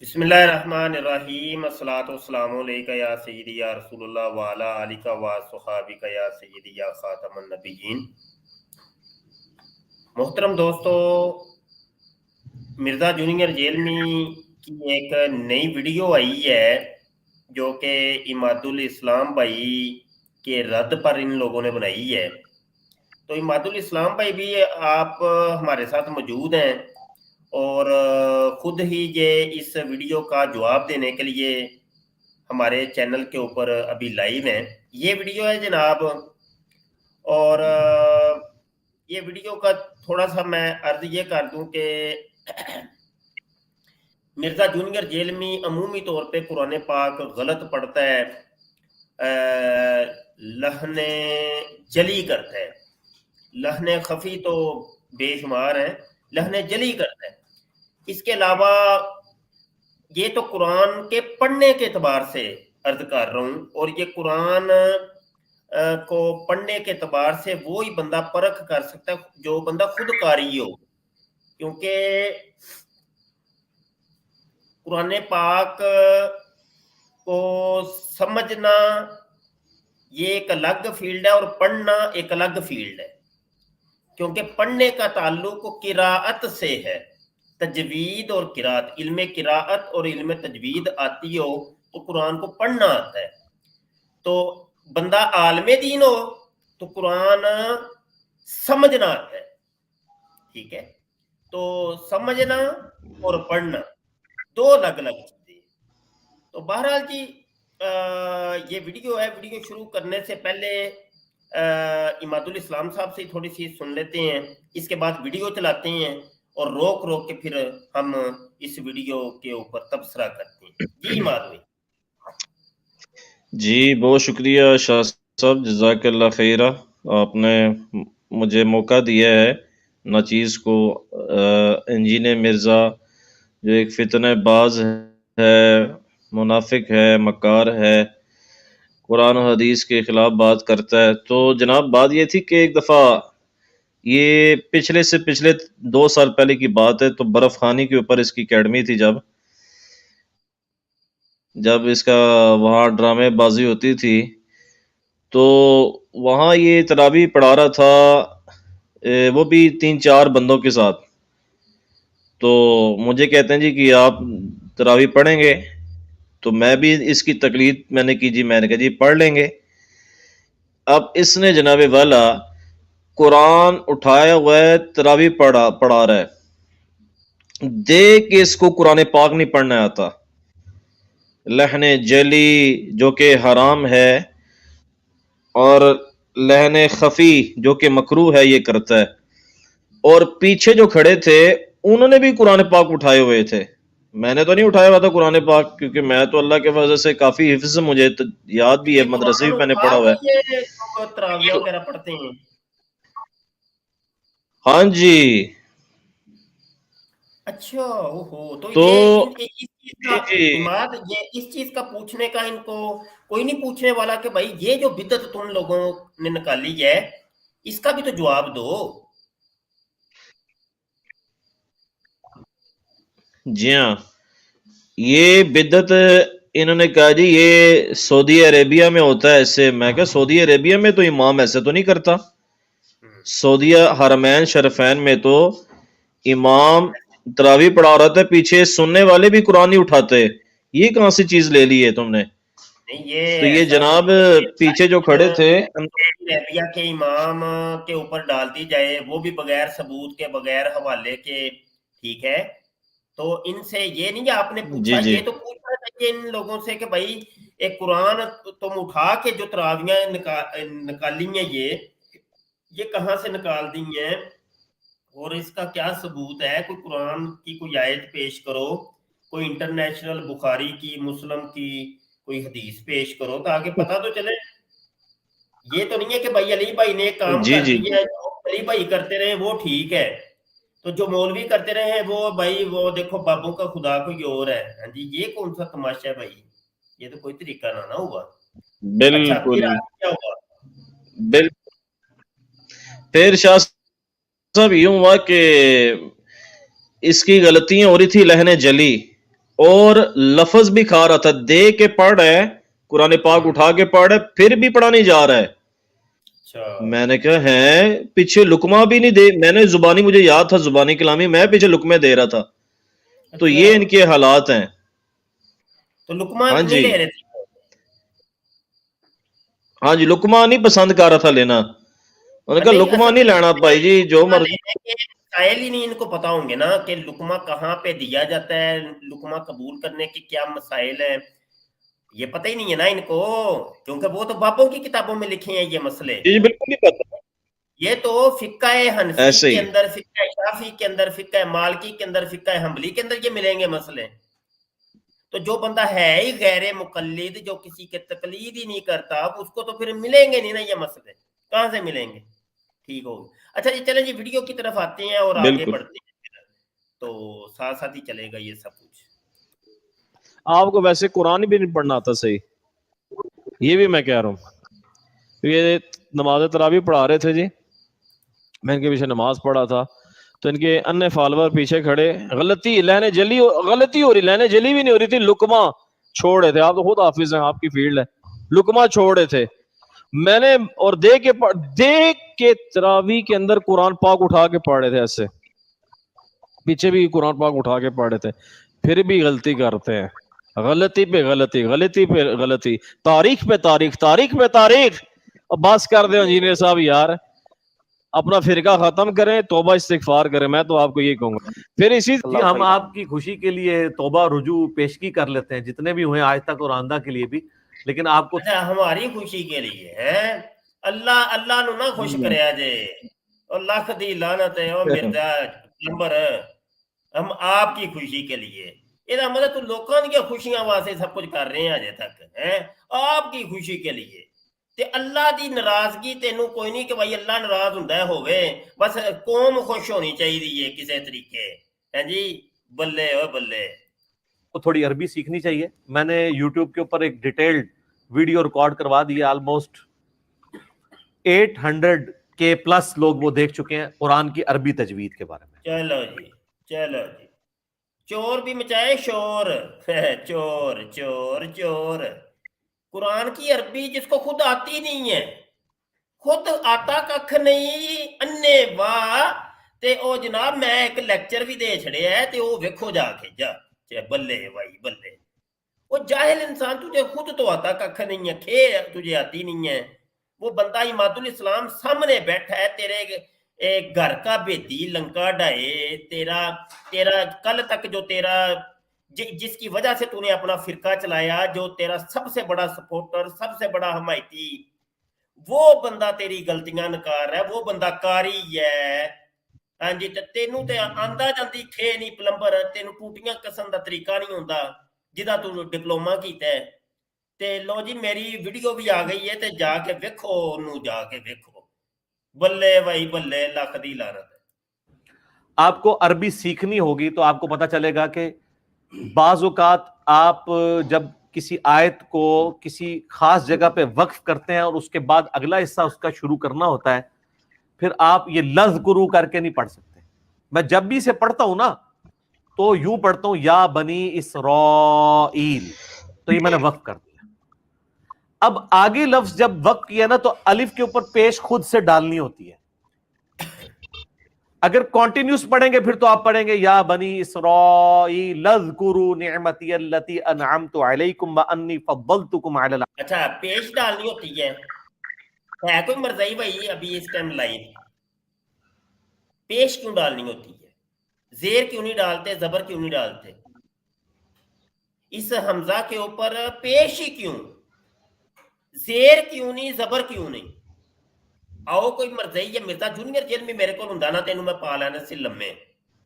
بسم اللہ الرحمن الرحیم الصلاۃ والسلام علیکہ یا سیدی یا رسول اللہ وعلی آلکہ و صحابکہ یا سیدی یا خاتم النبیین۔ محترم دوستو، مرزا جونیئر جیلمی کی ایک نئی ویڈیو آئی ہے جو کہ عماد الاسلام بھائی کے رد پر ان لوگوں نے بنائی ہے۔ تو عماد الاسلام بھائی بھی آپ ہمارے ساتھ موجود ہیں اور خود ہی یہ اس ویڈیو کا جواب دینے کے لیے ہمارے چینل کے اوپر ابھی لائیو ہیں۔ یہ ویڈیو ہے جناب، اور یہ ویڈیو کا تھوڑا سا میں عرض یہ کر دوں کہ مرزا جونیئر جیلمی عمومی طور پہ قرآن پاک غلط پڑھتا ہے، لحن جلی کرتا ہے، لحن خفی تو بے شمار ہیں، لحن جلی کرتا ہے۔ اس کے علاوہ یہ تو قرآن کے پڑھنے کے اعتبار سے عرض کر رہا ہوں، اور یہ قرآن کو پڑھنے کے اعتبار سے وہی بندہ پرکھ کر سکتا ہے جو بندہ خود قاری ہو، کیونکہ قرآن پاک کو سمجھنا یہ ایک الگ فیلڈ ہے اور پڑھنا ایک الگ فیلڈ ہے، کیونکہ پڑھنے کا تعلق قراءت سے ہے۔ تجوید اور قراءت، علم قراءت اور علم تجوید آتی ہو تو قرآن کو پڑھنا آتا ہے۔ تو بندہ عالم دین ہو تو قرآن سمجھنا آتا ہے، ٹھیک ہے؟ تو سمجھنا اور پڑھنا دو الگ الگ چیزیں۔ تو بہرحال جی، یہ ویڈیو ہے، ویڈیو شروع کرنے سے پہلے عماد الاسلام صاحب سے تھوڑی سی سن لیتے ہیں، اس کے بعد ویڈیو چلاتے ہیں اور روک روک کے پھر ہم اس ویڈیو کے اوپر تبصرہ کرتے ہیں۔ جی عماد بھائی۔ جی بہت شکریہ شاہ صاحب، جزاک اللہ خیرہ۔ آپ نے مجھے موقع دیا ہے ناچیز کو۔ انجینئر مرزا جو ایک فتنہ باز ہے، منافق ہے، مکار ہے، قرآن و حدیث کے خلاف بات کرتا ہے، تو جناب بات یہ تھی کہ ایک دفعہ یہ پچھلے 2 سال پہلے کی بات ہے، تو برف خانی کے اوپر اس کی اکیڈمی تھی، جب اس کا وہاں ڈرامے بازی ہوتی تھی تو وہاں یہ تراویح پڑھا رہا تھا، وہ بھی 3-4 بندوں کے ساتھ۔ تو مجھے کہتے ہیں جی کہ آپ تراویح پڑھیں گے، تو میں بھی اس کی تقلید میں نے کی، میں نے کہا جی پڑھ لیں گے۔ اب اس نے جناب والا قرآن اٹھایا ہوا ہے، تراویح پڑھا رہا ہے، دیکھ کے اس کو قرآن پاک نہیں پڑھنا آتا، لحن جلی جو کہ حرام ہے اور لحن خفی جو کہ مکروہ ہے یہ کرتا ہے۔ اور پیچھے جو کھڑے تھے انہوں نے بھی قرآن پاک اٹھائے ہوئے تھے، میں نے تو نہیں اٹھایا ہوا تھا قرآن پاک، کیونکہ میں تو اللہ کے فضل سے کافی حفظ، مجھے یاد بھی ہے، یہ مدرسے قرآن بھی میں نے اٹھا پڑھا ہوا کے ہے۔ یہ لوگ تراویح وغیرہ پڑھتے ہیں؟ ہاں جی۔ اچھا، اوہو، تو تو یہ اس چیز کا جی جی عماد، یہ اس چیز کا پوچھنے کا ان کو کوئی نہیں پوچھنے والا کہ بھائی یہ جو بدعت تم لوگوں نے نکالی ہے اس کا بھی تو جواب دو۔ جی ہاں، یہ بدعت انہوں نے کہا جی یہ سعودی عربیہ میں ہوتا ہے ایسے، میں کہا سعودی عربیہ میں تو امام ایسے تو نہیں کرتا، سعودیہ حرمین شرفین میں تو امام تراویح پڑھا رہا تھا، پیچھے سننے والے بھی قرآن نہیں اٹھاتے، یہ کہاں سے چیز لے لی ہے تم نے؟ نہیں، تو یہ یہ ایسا جناب نہیں ہے پیچھے جو کھڑے تھے، سعودی عربیہ کے امام کے اوپر ڈال دی جائے، وہ بھی بغیر ثبوت کے، بغیر حوالے کے، ٹھیک ہے؟ تو ان سے یہ نہیں آپ نے جی پوچھا، جی یہ تو پوچھنا چاہیے ان لوگوں سے کہ بھائی ایک قرآن تم اٹھا کے جو تراویاں نکالی ہیں یہ کہاں سے نکال دی ہیں اور اس کا کیا ثبوت ہے؟ کوئی قرآن کی کوئی آیت پیش کرو، کوئی انٹرنیشنل بخاری کی، مسلم کی کوئی حدیث پیش کرو تاکہ پتہ تو چلے۔ یہ تو نہیں ہے کہ بھائی علی بھائی نے ایک کام جی کر جی دیا ہے، جو علی بھائی کرتے رہے وہ ٹھیک ہے، تو جو مولوی کرتے رہے ہیں وہ بھائی وہ دیکھو بابوں کا خدا کوئی اور ہے۔ ہاں جی، یہ کون سا تماشا ہے بھائی؟ یہ تو کوئی طریقہ نہ ہوا۔ اچھا، بالکل پھر آگے کیا ہوا؟ بالکل۔ پھر شاہ صاحب یوں ہوا کہ اس کی غلطیاں ہو رہی تھی لہن جلی، اور لفظ بھی کھا رہا تھا، دے کے پڑھ رہا ہے، قرآن پاک اٹھا کے پڑھ رہا ہے، پھر بھی پڑھا نہیں جا رہا ہے۔ اچھا میں نے کہا ہے پیچھے لقمہ بھی نہیں دے، میں نے زبانی، مجھے یاد تھا زبانی کلامی، میں پیچھے لقمے دے رہا تھا۔ تو اچھا، یہ ان کے حالات ہیں۔ تو لقمہ ہاں نہیں جی، لے رہے تھے؟ ہاں جی، لقمہ نہیں پسند کر رہا تھا لینا، انہوں نے کہا نہیں، لقمہ اصل نہیں لینا بھائی جی، جو لقمہ مرضی۔ لینے کے مسائل ہی نہیں ان کو پتا ہوں گے نا کہ لقمہ کہاں پہ دیا جاتا ہے، لقمہ قبول کرنے کے کیا مسائل ہیں، یہ پتہ ہی نہیں ہے نا ان کو، کیونکہ وہ تو بابوں کی کتابوں میں لکھے ہیں یہ مسئلے۔ جی بالکل نہیں پتا، یہ تو فقہ حنفی ایسے کے ہی۔ اندر، فقہ شافعی کے اندر، فقہ مالکی کے اندر، فقہ حنبلی کے اندر یہ ملیں گے مسئلے۔ تو جو بندہ ہے ہی غیر مقلد، جو کسی کے تقلید ہی نہیں کرتا، اس کو تو پھر ملیں گے نہیں نا یہ مسئلے، کہاں سے ملیں گے؟ ٹھیک ہوگا۔ اچھا جی، چلیں جی ویڈیو کی طرف آتے ہیں اور آگے بالکل، بڑھتے ہیں، تو ساتھ ساتھ ہی چلے گا یہ سب کچھ۔ آپ کو ویسے قرآن بھی نہیں پڑھنا آتا صحیح، یہ بھی میں کہہ رہا ہوں۔ یہ نماز تراویح پڑھا رہے تھے جی، میں ان کے پیچھے نماز پڑھا تھا، تو ان کے ان فالوور پیچھے کھڑے، غلطی لہنے جلی، غلطی ہو رہی، لہنے جلی بھی نہیں ہو رہی تھی، لقمہ چھوڑ رہے تھے۔ آپ تو خود حافظ ہیں، آپ کی فیلڈ ہے، لقمہ چھوڑ رہے تھے۔ میں نے اور دیکھ کے تراویح کے اندر قرآن پاک اٹھا کے پڑھ رہے تھے، ایسے پیچھے بھی قرآن پاک اٹھا کے پڑھ رہے تھے، پھر بھی غلطی کرتے ہیں، غلطی پہ غلطی، غلطی پہ غلطی، تاریخ پہ تاریخ، تاریخ پہ تاریخ۔ اب بس کر دیں انجینئر صاحب یار، اپنا فرقہ ختم کریں، توبہ استغفار کریں، میں تو آپ کو یہ کہوں گا۔ پھر اسی جی ہم آپ کی خوشی کے لیے توبہ رجوع پیشگی کر لیتے ہیں، جتنے بھی ہوئے آج تک اور آئندہ کے لیے بھی، لیکن آپ کو اچھا، ہماری خوشی کے لیے ہیں، اللہ نو نہ خوش کریا جے، اور لاکھ دی لعنت ہے، او مرزا نمبر، ہم آپ کی خوشی کے لیے، یہ مطلب تو لوکاں دی خوشیاں واسطے سب کچھ کر رہے ہیں اجے تک ہیں، آپ کی خوشی کے لیے۔ تے اللہ دی ناراضگی تینوں کوئی نہیں کہ بھائی اللہ ناراض ہوندا ہے ہوئے، بس قوم خوش ہونی چاہیے کسی طریقے، ہیں جی، بلے او بلے۔ کو تھوڑی عربی سیکھنی چاہیے۔ میں نے یوٹیوب کے اوپر ایک ڈیٹیلڈ ویڈیو ریکارڈ کروا دی ہے، آلموسٹ 800K پلس لوگ وہ دیکھ چکے ہیں قرآن کی عربی تجوید کے بارے میں۔ چلو جی، چلو جی، چور بھی مچائے شور، چور چور چور، قرآن کی عربی جس کو خود آتی نہیں ہے، خود آتا ککھ نہیں، انے واہ، تے او جناب میں ایک لیکچر بھی دے چھڑے ہے، تے او ویکھو جا کے جا بلے بھائی بلے، وہ جاہل انسان، تجھے خود تو آتا ککھ نہیں ہے، کھے تجھے آتی نہیں ہے، وہ بندہ عماد الاسلام سامنے بیٹھا ہے، تیرے گھر کا بیتی لنکا ڈائے، تیرا کل تک جو تیرا جس کی وجہ سے تو نے اپنا فرقہ چلایا، جو تیرا سب سے بڑا سپورٹر، سب سے بڑا حمایتی، وہ بندہ تیری غلطیاں نکار ہے، وہ بندہ کاری ہے، ہاں جی، تینوں تے آندا جاندی کھے نہیں پلمبر، تینوں ٹوٹیاں کسن دا طریقہ نہیں ہوندا جدا تو ڈپلوما کیتا ہے، تے لو جی میری ویڈیو بھی آ گئی ہے، تے جا کے ویکھو انہوں، جا کے ویکھو، بلے بھائی بلے، لاکھ دی لعنت ہے۔ آپ کو عربی سیکھنی ہوگی تو آپ کو پتا چلے گا کہ بعض اوقات آپ جب کسی آیت کو کسی خاص جگہ پہ وقف کرتے ہیں اور اس کے بعد اگلا حصہ اس کا شروع کرنا ہوتا ہے، پھر آپ یہ لذکرو کر کے نہیں پڑھ سکتے۔ میں جب بھی اسے پڑھتا ہوں نا تو یوں پڑھتا ہوں یا بنی اسرائیل، تو یہ میں نے وقف کر دیا۔ اب آگے لفظ جب وقف کیا نا تو الف کے اوپر پیش خود سے ڈالنی ہوتی ہے۔ اگر کنٹینیوس پڑھیں گے پھر تو آپ پڑھیں گے یا بنی اسرائیل اذکروا نعمتی التی انعمت علیکم وانی فضلتکم علی العالمین۔ اچھا، پیش ڈالنی ہوتی ہے کوئی مرزائی بھائی ابھی اس ٹائم لائیو، پیش کیوں ڈالنی ہوتی ہے؟ زیر کیوں نہیں ڈالتے، زبر کیوں نہیں ڈالتے؟ اس حمزہ کے اوپر پیش ہی کیوں، زیر کیوں نہیں، زبر کیوں نہیں؟ آؤ کوئی مرزائی یا مرزا جونیئر جیل میں میرے کو ہوندا نا تینوں میں پا لینا سی لمے۔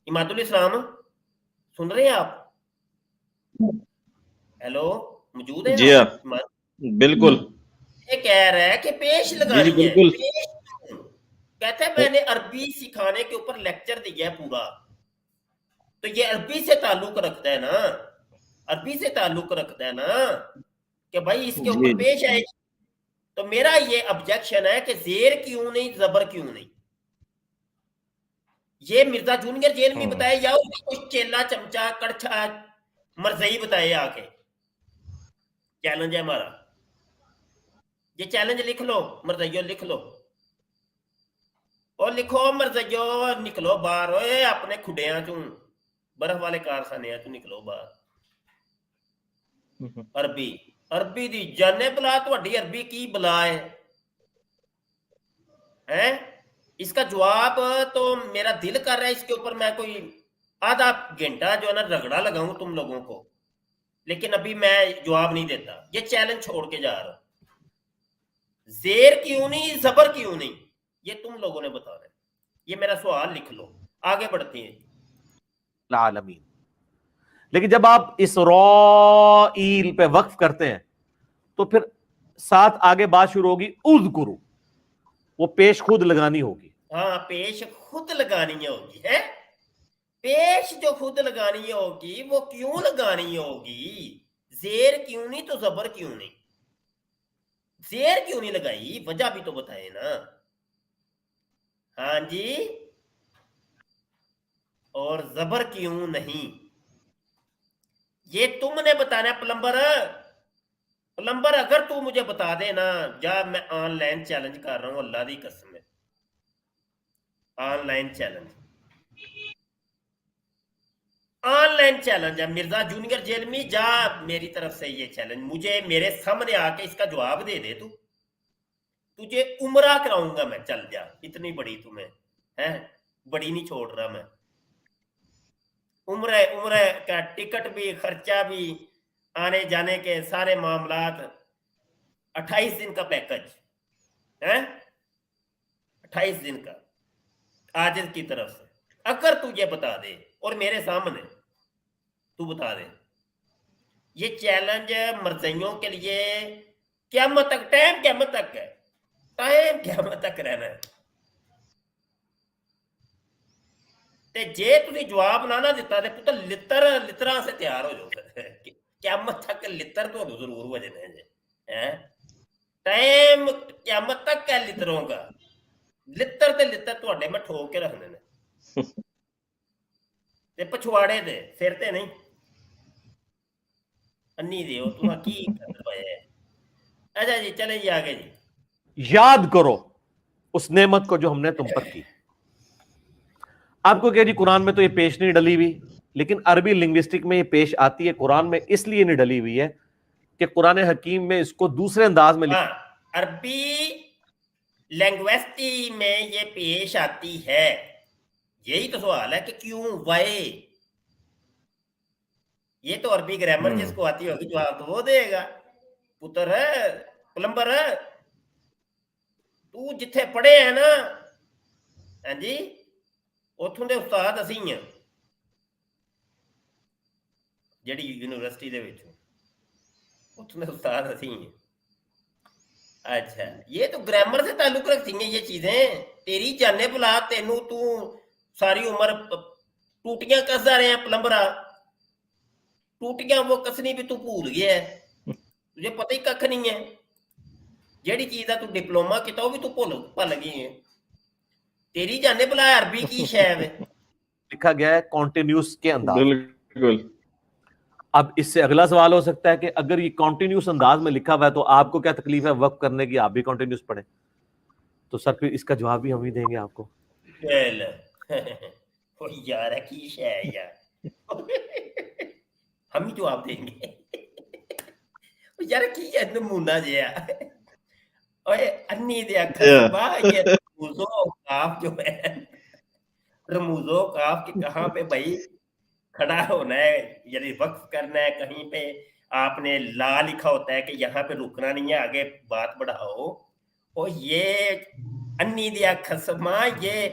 عماد الاسلام سن رہے ہیں آپ؟ ہیلو، موجود ہیں جی ہاں، آپ؟ بالکل، یہ کہہ رہا ہے کہ پیش جی لگانی ہے، بالکل، پیش کیوں؟ کہتا ہے میں نے عربی سکھانے کے اوپر لیکچر دیا ہے پورا، تو یہ عربی سے تعلق رکھتا ہے نا، عربی سے تعلق رکھتا ہے نا کہ بھائی اس کے جی اوپر پیش آئے گی۔ تو میرا یہ آبجیکشن ہے کہ زیر کیوں نہیں، زبر کیوں نہیں؟ یہ مرزا جونیئر جیل میں بتایا یا کچھ چیلا چمچا کڑچھا مرزئی بتائے آ کے, چیلنج ہے ہمارا, یہ چیلنج لکھ لو مرزائیو, لکھ لو اور لکھو مرزائیو, نکلو باہر اوے اپنے کھڈیاں چوں, برف والے کارخانے چوں نکلو باہر. عربی عربی دی جانے بلا, تہاڈی عربی کی بلا ہے, اس کا جواب تو میرا دل کر رہا ہے اس کے اوپر میں کوئی آدھا گھنٹہ جو ہے نا رگڑا لگاؤں تم لوگوں کو, لیکن ابھی میں جواب نہیں دیتا, یہ چیلنج چھوڑ کے جا رہا ہوں. زیر کیوں نہیں, زبر کیوں نہیں, یہ تم لوگوں نے بتانا ہے. یہ میرا سوال لکھ لو, آگے بڑھتے ہیں. العالمین. لیکن جب آپ اسرائیل پہ وقف کرتے ہیں تو پھر ساتھ آگے بات شروع ہوگی اذکرو, وہ پیش خود لگانی ہوگی. ہاں پیش خود لگانی ہوگی ہے, پیش جو خود لگانی ہوگی وہ کیوں لگانی ہوگی, زیر کیوں نہیں تو زبر کیوں نہیں, زیر کیوں نہیں لگائی, وجہ بھی تو بتائے نا. ہاں جی, اور زبر کیوں نہیں, یہ تم نے بتانا. پلمبر پلمبر اگر تو مجھے بتا دے نا, جا میں آن لائن چیلنج کر رہا ہوں, اللہ دی قسم ہے, on line challenge, on line challenge ہے. مرزا جونیئر جیل میں جا, میری طرف سے یہ چیلنج, مجھے میرے سامنے آ کے اس کا جواب دے دے, تو تجھے عمرہ کراؤں گا میں, چل جا, اتنی بڑی تمہیں ہے, بڑی نہیں چھوڑ رہا میں. عمرہ کا ٹکٹ بھی, خرچہ بھی, آنے جانے کے سارے معاملات, 28 دن کا پیکج ہے, 28 دن کا عاجز کی طرف سے. اگر تجھے بتا دے اور میرے سامنے تو بتا دے, یہ چیلنج مرزائیوں کے لیے قیامت تک, ٹائم قیامت تک ہے, ٹائم قیامت تک رہنا ہے. تے جے تسی جواب نہ دیتا تے پتر لتراں سے تیار ہو جاؤ, قیامت تک لتر تو ضرور ہو جانے جے, ٹائم قیامت تک ہے لتروں کا, لتر تے لتر تواڈے میں ٹھوک کے رکھنے نے, تے پچھواڑے دے سر تے نہیں. انی دیو تساں کی کرتے پئے. اچھا جی, چلیں جی آگے جی. یاد کرو اس نعمت کو جو ہم نے تم پر کی. آپ کو کہ جی قرآن میں تو یہ پیش نہیں ڈلی ہوئی, لیکن عربی لنگوسٹک میں یہ پیش آتی ہے. قرآن میں اس لیے نہیں ڈلی ہوئی ہے کہ قرآن حکیم میں اس کو دوسرے انداز میں ہاں, عربی لینگویسٹی میں یہ پیش آتی ہے. یہی تو سوال ہے کہ کیوں, وائے. یہ تو عربی گرامر جس کو آتی ہوگی جواب تو وہ دے گا. پتر ہے پلمبر ہے, تو جتھے پڑھے ہیں نا, ہاں جی, اتھوں دے استاد اسی ہیں, جڑی یونیورسٹی دے وچوں اتھوں دے استاد اسی ہیں. اچھا, یہ تو گرامر سے تعلق رکھتی ہیں یہ چیزیں. تیری جانے بلا, تینوں تو ساری عمر ٹوٹیاں کسدا رہے ہیں پلمبرا, ٹوٹیاں وہ کسنی بھی تو بھول گیا ہے, تجھے پتہ ہی ککھ نہیں ہے. جیڑی چیز دا تو ڈپلوما کیتا وہ بھی تو بھل گئی ہے. تیری جانے بلا عربی کی شے ہے, لکھا گیا ہے کانٹینیوس کے انداز. بالکل. اب اس سے اگلا سوال ہو سکتا ہے کہ اگر یہ کانٹینیوس انداز میں لکھا ہوا ہے تو آپ کو کیا تکلیف ہے وقف کرنے کی, آپ بھی کانٹینیوس پڑھیں. تو سر پھر اس کا جواب بھی ہم ہی دیں گے آپ کو. یار کی شے ہے یار, ہم ہی جواب دیں گے. یار کی ہے نمونہ جہا, اوے انی دیا خسبا, یہ رموز و کاف جو ہے, رموز و کاف کہ کہاں پہ بھائی کھڑا ہونا ہے, یعنی وقف کرنا ہے کہیں پہ, آپ نے لا لکھا ہوتا ہے کہ یہاں پہ رکنا نہیں ہے, آگے بات بڑھاؤ. اور یہ انی دیا خسما, یہ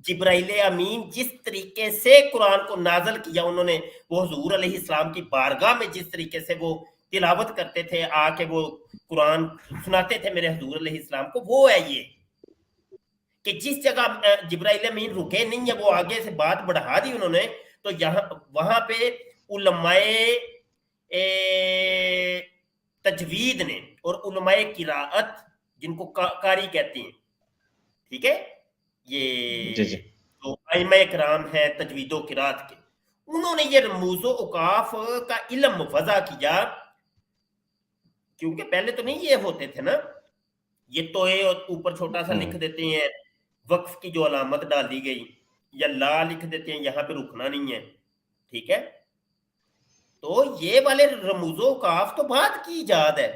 جبرائیل امین جس طریقے سے قرآن کو نازل کیا انہوں نے, وہ حضور علیہ السلام کی بارگاہ میں جس طریقے سے وہ تلاوت کرتے تھے, آ کے وہ قرآن سناتے تھے میرے حضور علیہ السلام کو, وہ ہے یہ کہ جس جگہ جبرائیل امین رکے نہیں ہے, وہ آگے سے بات بڑھا دی انہوں نے. تو یہاں وہاں پہ علماء تجوید نے اور علماء قراءت, جن کو قاری کہتے ہیں, ٹھیک ہے, یہ جو ائمہ کرام ہیں تجوید و قراءت کے, انہوں نے یہ رموز و اوقاف کا علم وضع کیا، کیونکہ پہلے تو نہیں یہ ہوتے تھے نا، یہ توئے اور اوپر چھوٹا سا لکھ دیتے ہیں وقف کی جو علامت ڈالی گئی، یا لا لکھ دیتے ہیں یہاں پہ رکنا نہیں ہے، ٹھیک ہے، تو یہ والے رموز و اوقاف تو بعد کی ایجاد ہے،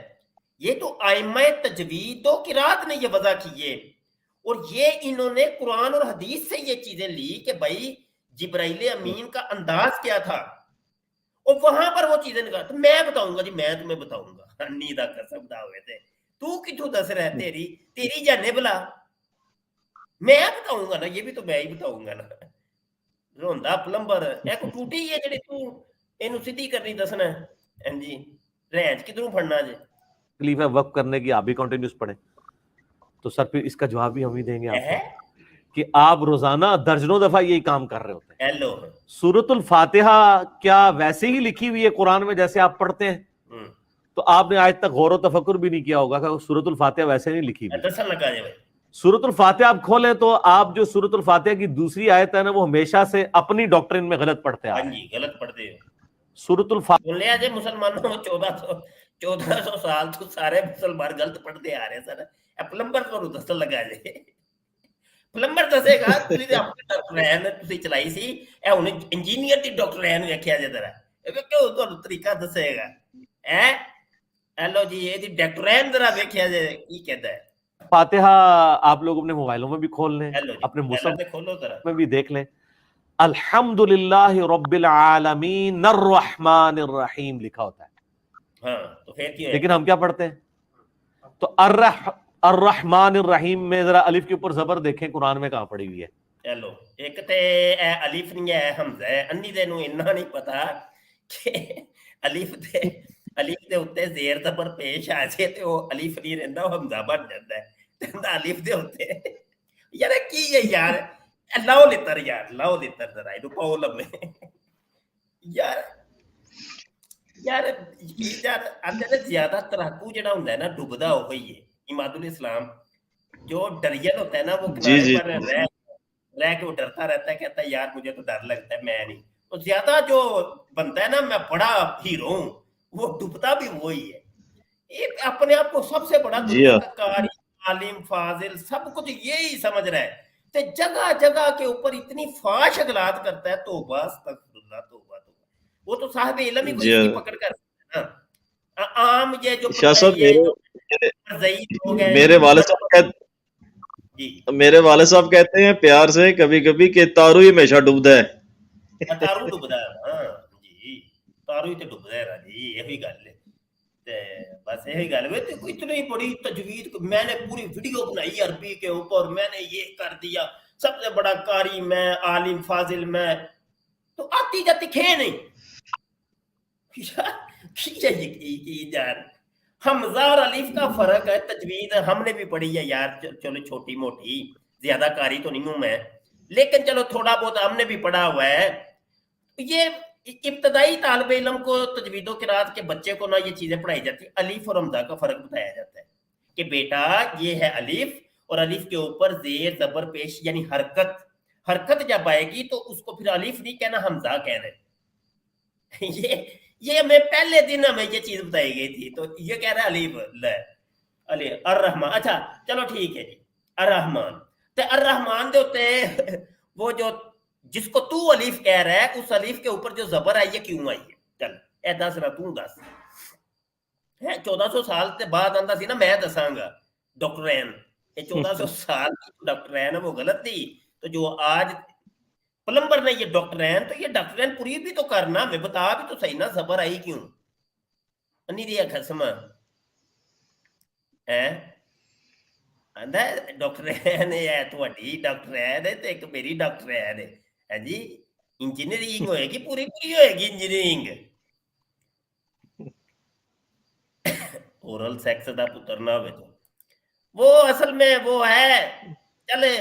یہ تو ائمہ تجوید و قرات نے یہ وضع کیے، اور یہ انہوں نے قرآن اور حدیث سے یہ چیزیں لی کہ بھائی جبرائیل امین کا انداز کیا تھا، اور وہاں پر وہ چیزیں نکال، تو میں بتاؤں گا جی، میں تمہیں بتاؤں گا، نیدہ قسم دا ہوئے تھے، تو کتوں دس رہا ہے، تیری جانے بلا، میں بتاؤں گا نا، یہ بھی تو میں ہی بتاؤں گا نا، روندا پلمبر ایک ٹوٹی ہے جڑی تو اینو سیدھی کرنی دسنا ہے، ہاں جی رینج کدھروں پھڑنا جی، تکلیف ہے وقف کرنے کی، آپ بھی کنٹینیوس پڑھیں، تو سر پھر اس کا جواب بھی ہم ہی دیں گے آپ کو کہ آپ روزانہ درجنوں دفعہ یہی کام کر رہے ہوتے ہیں۔ ہیلو سورۃ الفاتحہ کیا ویسے ہی لکھی ہوئی ہے قرآن میں جیسے آپ پڑھتے ہیں؟ تو آپ نے آج تک غور و تفکر بھی نہیں کیا ہوگا کہ سورۃ الفاتحہ ویسے نہیں لکھی ہوئی۔ دسن لگا جائے بھائی، سورۃ الفاتحہ آپ کھولیں تو آپ جو سورۃ الفاتحہ کی دوسری آیت ہے نا، وہ ہمیشہ سے اپنی ڈاکٹرن میں غلط پڑھتے آ ہاں رہے ہیں۔ جی غلط پڑھتے ہو، سورۃ الفاتحہ بول لیا جی مسلمانوں 1400 سال تو سارے مسلمان غلط پڑھتے آ رہے ہیں سر، پلمبر کو دسن لگا جائے، پلمبر دسے گا تسی تے اپنی ڈاکٹرین تسی چلائی سی، اے ہن انجینئر دی ڈاکٹرین ویکھیا جے ذرا، کیوں تانوں طریقہ دسے گا، ہیلو جی یہ دی ڈاکٹرین ذرا ویکھیا جے کی کہتا ہے، فاتحہ آپ لوگ اپنے موبائلوں میں بھی کھول لیں، ہیلو جی اپنے پہلا مصحف تے کھولو ذرا، میں بھی دیکھ لیں، الحمدللہ رب العالمین الرحمن الرحیم لکھا ہوتا ہے، ہاں تو پھر کی ہے، لیکن ہم کیا پڑھتے ہیں؟ تو الرحمن الرحیم میں ذرا الف کے اوپر زبر دیکھیں قرآن میں کہاں پڑی ہوئی ہے؟ چلو ایک تے اے الف نہیں ہے حمزہ ہے، انی دے نوں اتنا نہیں پتا کہ الف دے اوتے زیر زبر پیش آ جائے تے وہ الف نہیں رہندا، وہ حمزہ بن جاندا ہے، تے الف دے اوتے یار کی ہے یار، لاؤ لتر یار، لاؤ لتر ذرا اینو پاؤ لمے یار، یار اندر نا زیادہ تراکو جڑا ہوندا ہے نا ڈوبدا ہو گئی ہے، اماد الاسلام جو ڈریل ہوتا ہے نا وہ جی کنارے جی پر رہ کے وہ ڈرتا رہتا ہے، کہتا ہے یار مجھے تو ڈر لگتا ہے میں نہیں، تو زیادہ جو بنتا ہے نا میں بڑا ہیرو ہوں، وہ ڈوبتا بھی وہی ہے، یہ اپنے آپ کو سب سے بڑا جی دنیا ہاں کا قاری عالم فاضل سب کچھ یہی سمجھ رہا ہے، تے جگہ جگہ کے اوپر اتنی فاش اغلاط کرتا ہے، توبہ استغفر اللہ توبہ توبہ، وہ تو صاحب علم ہی کوئی جی اس کی ہاں پکڑ کر سکتا ہے نا، عام یہ جو شاہ صاحب یہ جو ضعیف لوگ ہیں میرے والد صاحب جی میرے والد صاحب کہتے ہیں پیار سے کبھی کبھی کہ تارو ہی ہمیشہ ڈوبدا ہے۔ تارو ڈبدا ہے، ہاں جی تارو ہی تے ڈبدا ہے جی، یہی گل ہے، تے بس یہی گل ہے، تے اتنی بڑی تجوید میں نے پوری ویڈیو بنائی عربی کے اوپر، میں نے یہ کر دیا، سب سے بڑا قاری میں، عالم فاضل میں، تو آتی جاتی کھے نہیں یار، حمزہ اور الف کا فرق ہے، تجوید ہم نے بھی پڑھی ہے یار، چلو چھوٹی موٹی، زیادہ قاری تو نہیں ہوں میں، لیکن چلو تھوڑا بہت ہم نے بھی پڑھا ہوا ہے، یہ ابتدائی طالب علم کو تجوید و قرات کے بچے کو نہ یہ چیزیں پڑھائی جاتی، الف اور حمزہ کا فرق بتایا جاتا ہے کہ بیٹا یہ ہے الف، اور الف کے اوپر زیر زبر پیش یعنی حرکت جب آئے گی تو اس کو پھر الف نہیں کہنا حمزہ کہنا ہے، یہ ہمیں پہلے دن ہمیں یہ چیز بتائی گئی تھی، تو یہ کہہ رہا ہے الف الرحمن، اچھا چلو ٹھیک ہے جی، الرحمن تے الرحمن دے ہوتے وہ جو جس کو تو الف کہہ رہا ہے، اس الف کے اوپر جو زبر آئی ہے کیوں آئی ہے، چل اے دس رہا تو دس، 1400 سال کے بعد آندا سی نا میں دساں گا ڈاکٹرین، یہ 1400 سال کی ڈاکٹرین ہے وہ غلط تھی، تو جو آج پلمبر نے یہ ڈاکٹرین، تو یہ ڈاکٹرین پوری بھی تو کرنا، میں بتا بھی تو صحیح نا زبر آئی کیوں، انی دیا خسما ڈاکٹرین ہے تہاڈی ڈاکٹرین ہے تے ایک میری ڈاکٹرین ہے جی، انجینئرنگ ہوئے گی پوری پوری ہوئے گی انجینئرنگ، اورل سیکس دا پتر نہ ہوئے تو وہ اصل میں وہ ہے، چلے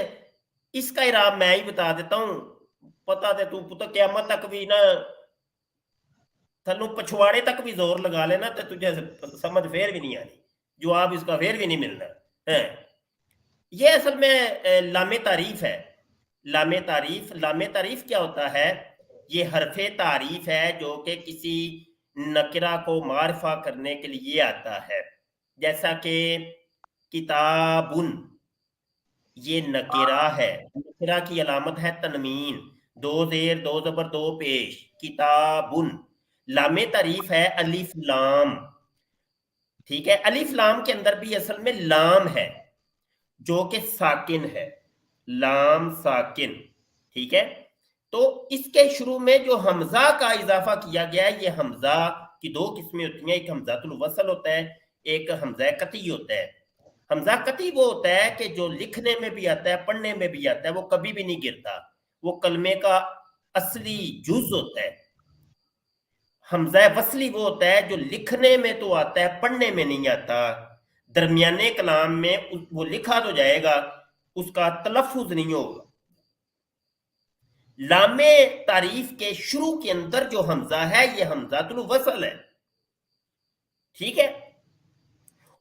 اس کا ارام میں ہی بتا دیتا ہوں، پتا دے تو پتہ قیامت تک بھی نا تھلوں پچھواڑے تک بھی زور لگا لینا تو تجھے سمجھ پھر بھی نہیں آنی، جواب اس کا پھر بھی نہیں ملنا ہے، یہ اصل میں لام تعریف ہے، لام تعریف کیا ہوتا ہے یہ حرف تعریف ہے جو کہ کسی نکرہ کو معرفہ کرنے کے لیے آتا ہے، جیسا کہ کتابن، یہ نکرہ ہے، نکرہ کی علامت ہے تنوین، دو زیر دو زبر دو پیش، کتابن۔ لام تعریف ہے الف لام، ٹھیک ہے، الف لام کے اندر بھی اصل میں لام ہے جو کہ ساکن ہے، لام ساکن، ٹھیک ہے۔ تو اس کے شروع میں جو حمزہ کا اضافہ کیا گیا ہے، یہ حمزہ کی دو قسمیں ہوتی ہیں، ایک حمزہ الوصل ہوتا ہے، ایک حمزہ قطعی ہوتا ہے۔ حمزہ قطعی وہ ہوتا ہے کہ جو لکھنے میں بھی آتا ہے، پڑھنے میں بھی آتا ہے، وہ کبھی بھی نہیں گرتا، وہ کلمے کا اصلی جز ہوتا ہے۔ حمزہ وصلی وہ ہوتا ہے جو لکھنے میں تو آتا ہے، پڑھنے میں نہیں آتا، درمیانے کلام میں وہ لکھا تو جائے گا، اس کا تلفظ نہیں ہوگا۔ لام تعریف کے شروع کے اندر جو حمزہ ہے یہ حمزہ الوصل ہے، ٹھیک ہے،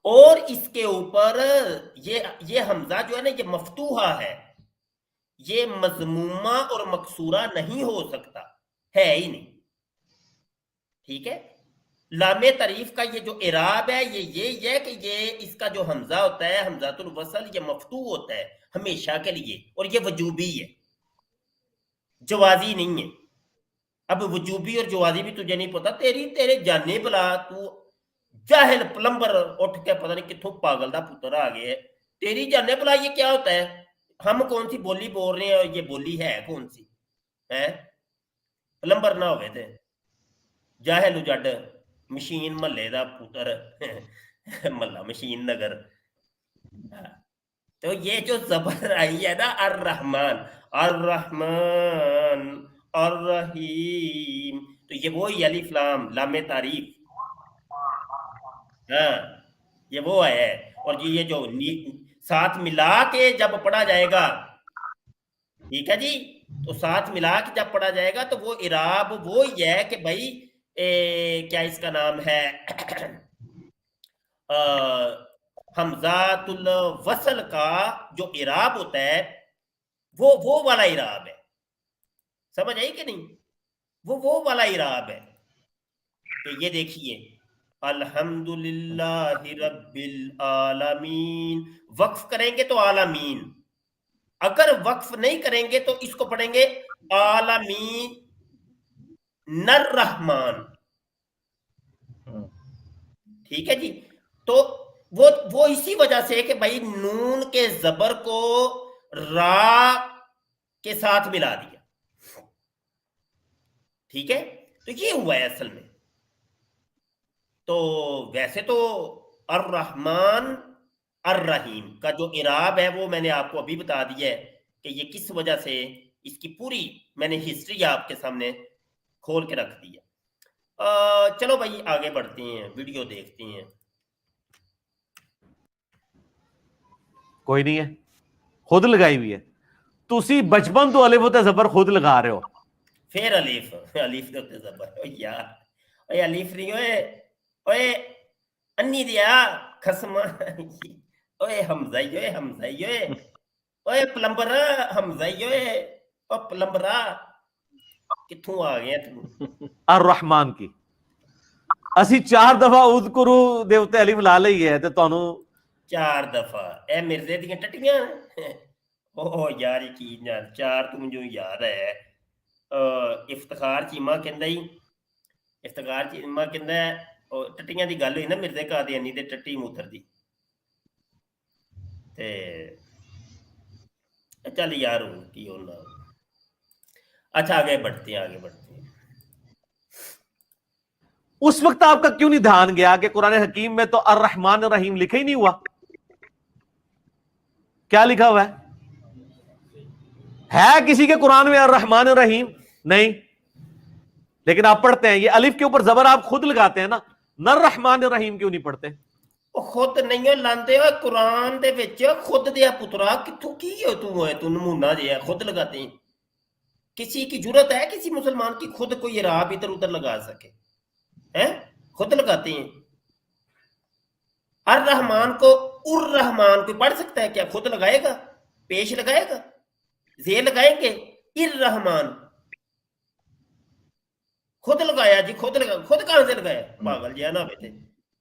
اور اس کے اوپر یہ حمزہ جو ہے نا یہ مفتوحہ ہے، یہ مضمومہ اور مکسورہ نہیں ہو سکتا، ہے ہی نہیں، ٹھیک ہے۔ لام تعریف کا یہ جو اعراب ہے یہ ہے کہ یہ اس کا جو حمزہ ہوتا ہے حمزہ الوصل یہ مفتوح ہوتا ہے ہمیشہ کے لیے، اور یہ وجوبی ہے، جوازی نہیں ہے۔ اب وجوبی اور جوازی بھی تجھے نہیں پتا، تیرے جانے بلا، تو جاہل پلمبر اٹھ کے پتہ نہیں کتوں پاگل دا پتر آ گئے، تیری جانے بلا یہ کیا ہوتا ہے؟ ہم کون سی بولی بول رہے ہیں اور یہ بولی ہے کون سی ہے؟ پلمبر نہ ہوئے تھے، جاہل اجڈ مشین محلے دا پتر محلہ مشین نگر۔ تو یہ جو زبر آئی ہے نا الرحمن الرحمن الرحیم، تو یہ وہی الف لام لام تعریف، ہاں یہ وہ ہے، اور یہ جو ساتھ ملا کے جب پڑھا جائے گا، ٹھیک ہے جی، تو ساتھ ملا کے جب پڑھا جائے گا تو وہ اعراب وہی ہے کہ بھائی کیا اس کا نام ہے حمزات الوصل کا جو اعراب ہوتا ہے وہ والا اعراب ہے، سمجھ آئی کہ نہیں؟ وہ والا اعراب ہے کہ یہ دیکھیے الحمدللہ رب العالمین، وقف کریں گے تو عالمین، اگر وقف نہیں کریں گے تو اس کو پڑھیں گے عالمین الرحمن، ٹھیک ہے جی۔ تو وہ اسی وجہ سے کہ بھائی نون کے زبر کو را کے ساتھ ملا دیا، ٹھیک ہے، تو یہ ہوا ہے اصل میں۔ تو ویسے تو الرحمن الرحیم کا جو اعراب ہے وہ میں نے آپ کو ابھی بتا دیا ہے کہ یہ کس وجہ سے، اس کی پوری میں نے ہسٹری آپ کے سامنے کھول کے رکھ دی ہے۔ چلو بھائی آگے بڑھتے ہیں، ویڈیو دیکھتے ہیں۔ کوئی نہیں ہے، خود لگائی ہوئی ہے، تسی بچپن تو الف تے زبر خود لگا رہے ہو، پھر الف دے اوتے زبر، او یار اوے الف نہیں، اوے انی دیا خسم، اوے حمزہ اوے پلمبر حمزہ او پلمبرا کتھوں آ گیا تو؟ الرحمن کی اسی 4 دفعہ اذکرو دے اوتے الف لا لئی ہے تے تانوں 4 دفعہ اے مرزے دیاں ٹٹیاں، او یار یقین جان 4 تو مجھے یاد ہے۔ افتخار چیمہ کہندا ہی، افتخار چیمہ کہندا ہے ٹٹیاں دی گل ہوئی نا مرزے قادیانی تے ٹٹی موتر دی، تے چل یار ہوں کی ہونا۔ اچھا آگے بڑھتے ہیں۔ اس وقت آپ کا کیوں نہیں دھیان گیا کہ قرآن حکیم میں تو الرحمن الرحیم لکھا ہی نہیں ہوا؟ کیا لکھا ہوا ہے کسی کے قرآن میں الرحمن الرحیم؟ نہیں، لیکن آپ پڑھتے ہیں یہ الف کے اوپر زبر آپ خود لگاتے ہیں نا، نہ الرحمن الرحیم کیوں نہیں پڑھتے؟ خود نہیں لاندے ہو قرآن دے وچ، خود دیا پترا کتھوں کی ہو تو نمونہ جے خود لگاتے ہیں؟ کسی کی جرت ہے کسی مسلمان کی خود کوئی اعراب ادھر ادھر لگا سکے؟ خود لگاتے ہیں۔ الرحمن کو الرحمن کوئی پڑھ سکتا ہے کیا؟ خود لگائے گا، پیش لگائے گا، زیر لگائیں گے الرحمن، خود لگایا جی، خود لگا، خود کہاں سے لگایا؟ پاگل جی نہ بیٹھے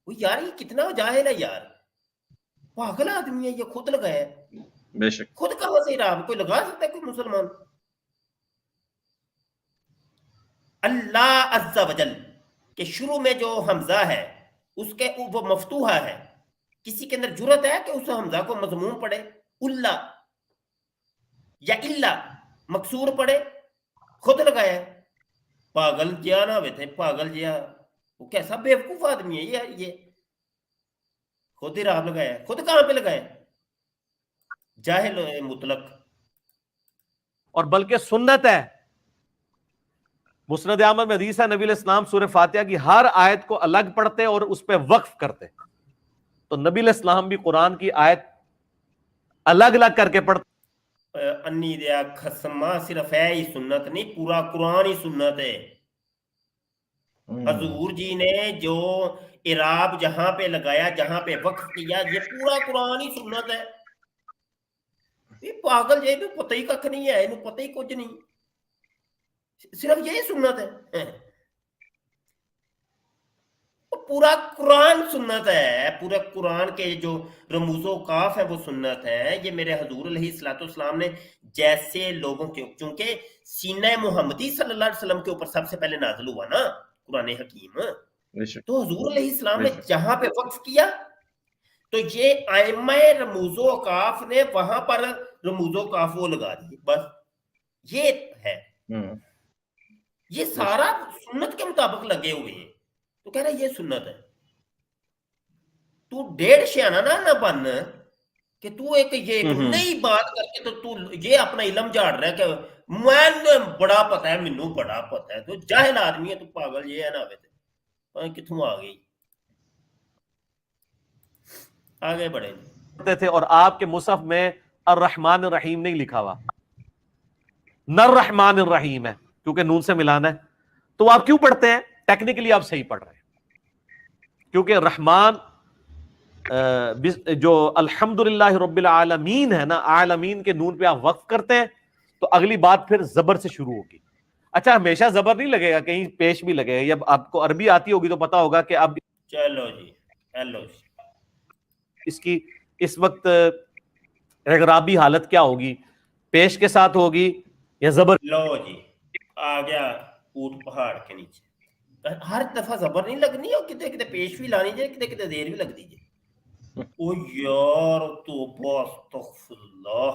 وہ یار، یہ کتنا جاہل ہے یار، پاگل آدمی ہے یہ، خود لگایا ہے، بے شک خود کہاں سے رہا؟ کوئی لگا سکتا ہے کوئی مسلمان؟ اللہ عز و جل کہ شروع میں جو حمزہ ہے اس کے وہ مفتوحہ ہے، کسی کے اندر جرت ہے کہ اس حمزہ کو مضموم پڑھے؟ اللہ یا اللہ مکسور پڑھے؟ خود لگایا ہے، پاگل جیا نہ ہوئے تھے، پاگل جیا، وہ کیسا بیوقوف آدمی ہے یہ خود ہی راب لگایا ہے، خود کہاں پہ لگایا؟ جاہل مطلق۔ اور بلکہ سنت ہے، مسند احمد میں حدیث ہے، نبی علیہ السلام سورہ فاتحہ کی ہر آیت کو الگ پڑھتے اور اس پہ وقف کرتے، تو نبی علیہ السلام بھی قرآن کی آیت الگ الگ کر کے پڑھتے۔ انی دیا خسما صرف ہے ہی سنت نہیں، پورا قرآن ہی سنت ہے۔ حضور جی نے جو اعراب جہاں پہ لگایا، جہاں پہ وقف کیا، یہ پورا قرآن ہی سنت ہے۔ یہ پاگل جی پتہ ہی کھ نہیں ہے، پتہ ہی کچھ نہیں، صرف یہی سنت ہے، پورا قرآن سنت ہے، پورا قرآن کے جو رموز و کاف ہیں وہ سنت ہے۔ یہ میرے حضور علیہ الصلوۃ والسلام نے جیسے لوگوں کے، چونکہ سینہ محمدی صلی اللہ علیہ وسلم کے اوپر سب سے پہلے نازل ہوا نا قرآن حکیم، تو حضور علیہ السلام نے جہاں پہ وقف کیا تو یہ ائمہ رموز و کاف نے وہاں پر رموز و کاف وہ لگا دی، بس یہ ہے، یہ سارا سنت کے مطابق لگے ہوئے ہیں، تو کہہ رہا یہ سنت ہے۔ تو ڈیڑھ شیانہ نہ بن کہ تو ایک یہ نئی بات کر کے تو یہ اپنا علم جھاڑ رہا ہے کہ میں بڑا پتہ ہے، مینوں بڑا پتہ ہے، تو جاہل آدمی ہے، تو پاگل یہ ہے نہ ہوئے کتوں آ گئی، آگے بڑھے تھے، اور آپ کے مصحف میں الرحمن الرحیم نہیں لکھا ہوا، نر رحمان الرحیم ہے، کیونکہ نون سے ملانا ہے، تو آپ کیوں پڑھتے ہیں؟ ٹیکنیکلی آپ صحیح پڑھ رہے ہیں، کیونکہ رحمان جو الحمدللہ رب العالمین ہے نا، عالمین کے نون پہ آپ وقف کرتے ہیں تو اگلی بات پھر زبر سے شروع ہوگی۔ اچھا ہمیشہ زبر نہیں لگے گا، کہیں پیش بھی لگے گا، جب آپ کو عربی آتی ہوگی تو پتا ہوگا کہ اب چلو جی، ہیلو جی، اس کی اس وقت اعرابی حالت کیا ہوگی، پیش کے ساتھ ہوگی یا زبر؟ لو جی آ گیا اونٹ پہاڑ کے نیچے، ہر دفعہ زبر نہیں لگنی، اور کتے کتے پیش بھی لانی چاہیے، کتے کتے دیر بھی لگ دیجیے۔ او یار توبہ استغفر اللہ،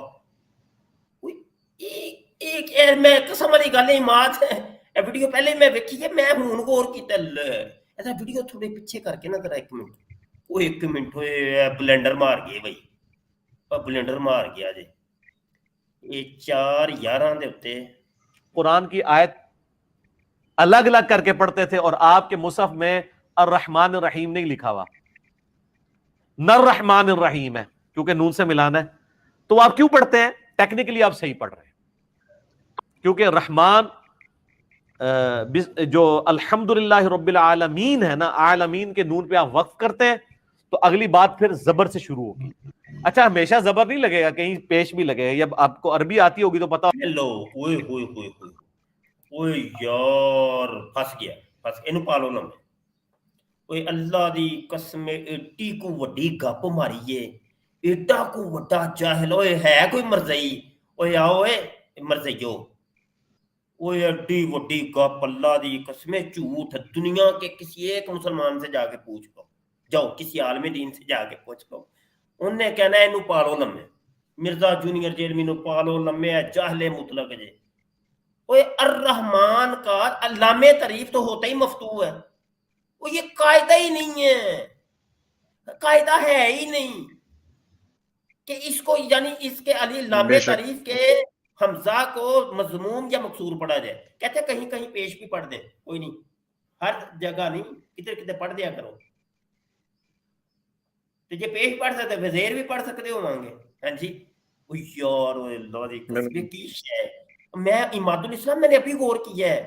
ایک میں قسم والی گل ہے، مات ہے ویڈیو پہلے میں ویکھی ہے، میں ہون غور کیتا ایسا ویڈیو تھوڑے پیچھے کر کے نہ ذرا ایک منٹ، وہ ایک منٹ ہوئے بلینڈر مار گئے بھائی، بلینڈر مار گیا جی، یہ 4:11 دے اتے قرآن کی آیت الگ الگ کر کے پڑھتے تھے، اور آپ کے مصحف میں الرحمن الرحیم نہیں لکھا ہوا، نر رحمان الرحیم ہے، کیونکہ نون سے ملانا ہے، تو آپ کیوں پڑھتے ہیں؟ ٹیکنیکلی آپ صحیح پڑھ رہے ہیں، کیونکہ رحمان جو الحمدللہ رب العالمین ہے نا، عالمین کے نون پہ آپ وقف کرتے ہیں تو اگلی بات پھر زبر سے شروع ہوگی۔ اچھا ہمیشہ زبر نہیں لگے گا، کہیں پیش بھی لگے گا، جب آپ کو عربی آتی ہوگی تو پتا لو ہوئے ہوئے ہوئے ہوئے اوئے یار پھس گیا، پھس اینو پالو نہ میں، اوئے اللہ دی قسم ایڈی کو وڈی گپ ماری ہے، ایڈا کو وڈا جاہل، اوئے ہے کوئی مرزئی، اوئے آؤ اوئے مرزئیو، اوئے ایڈی وڈی گپ اللہ دی قسم جھوٹ، دنیا کے کسی ایک مسلمان سے جا کے پوچھ لو، جاؤ کسی عالم دین سے جا کے پوچھ لو، انہوں نے کہنا ہے انو پالو لمے، مرزا جونیئر جیلمی نو پالو لمے ہے، جاہل مطلق جے۔ وہ الرحمن کا علام تعریف تو ہوتا ہی مفتوح ہے، وہ یہ قاعدہ ہی نہیں ہے، قاعدہ ہے ہی نہیں کہ اس کو یعنی اس کے علی علام تعریف کے حمزہ کو مضموم یا مکسور پڑھا جائے، کہتے ہیں کہیں کہیں پیش بھی پڑھ دیں، کوئی نہیں، ہر جگہ نہیں، کدھر کدھر پڑھ دیا کرو، تو یہ پیش پڑھ سکتے وزیر بھی پڑھ سکتے ہو مانگے، ہاں جی، یار اللہ دی قسم کی شے، میں اماد الاسلام میں نے ابھی غور کیا ہے،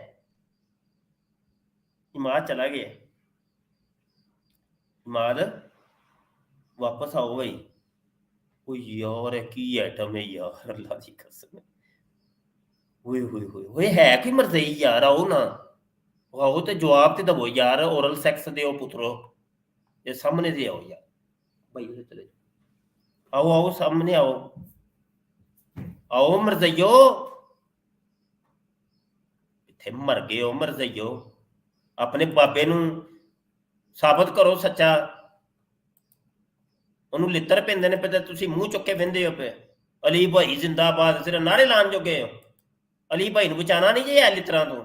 اماد چلا گیا، اماد واپس آؤ بھائی، وہ یار کی ایٹم ہے یار اللہ کی قسم، ہوئے ہوئے ہوئے ہوئے ہے کوئی مرضی یار، آؤ نا، ਆਹੋ ਤੇ ਜਵਾਬ ਤੇ ਦਵੋ ਯਾਰ, ਓਰਲ ਸੈਕਸ ਦਿਓ ਪੁੱਤਰੋ, ਇਹ ਸਾਹਮਣੇ ਤੇ ਆਓ ਯਾਰ ਭਾਈ, ਉਹਦੇ ਚਲੇ ਜਾਓ। ਆਓ ਆਓ ਸਾਹਮਣੇ ਆਓ, ਆਓ ਮਰਜ਼ਈਓ, ਇੱਥੇ ਮਰ ਗਏ ਹੋ ਮਰਜ਼ਈਓ, ਆਪਣੇ ਬਾਬੇ ਨੂੰ ਸਾਬਤ ਕਰੋ ਸੱਚਾ। ਉਹਨੂੰ ਲਿੱਤਰ ਪੈਂਦੇ ਨੇ ਪਏ ਤੇ ਤੁਸੀਂ ਮੂੰਹ ਚੁੱਕ ਕੇ ਵਹਿੰਦੇ ਹੋ ਪਏ। ਅਲੀ ਭਾਈ ਜ਼ਿੰਦਾਬਾਦ, ਸਿਰ ਨਾਰੇ ਲਾਣ ਜੋਗੇ ਹੋ। ਅਲੀ ਭਾਈ ਨੂੰ ਬਚਾਣਾ ਨਹੀਂ ਜੇ ਲਿੱਤਰਾਂ ਤੋਂ।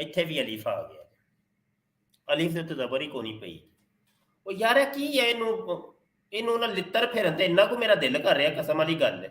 ਇੱਥੇ ਵੀ ਅਲੀਫ ਆ ਗਿਆ, ਅਲੀਫ ਦੇ ਉੱਤੇ ਜ਼ਬਰ ਹੀ ਕੋਈ ਨਹੀਂ ਪਈ। ਉਹ ਯਾਰ ਇਹ ਕੀ ਹੈ, ਇਹਨੂੰ ਨਾ ਲਿੱਤਰ ਫੇਰਨ ਤੇ ਇੰਨਾ ਕੋ ਮੇਰਾ ਦਿਲ ਕਰ ਰਿਹਾ, ਕਸਮ ਵਾਲੀ ਗੱਲ ਹੈ।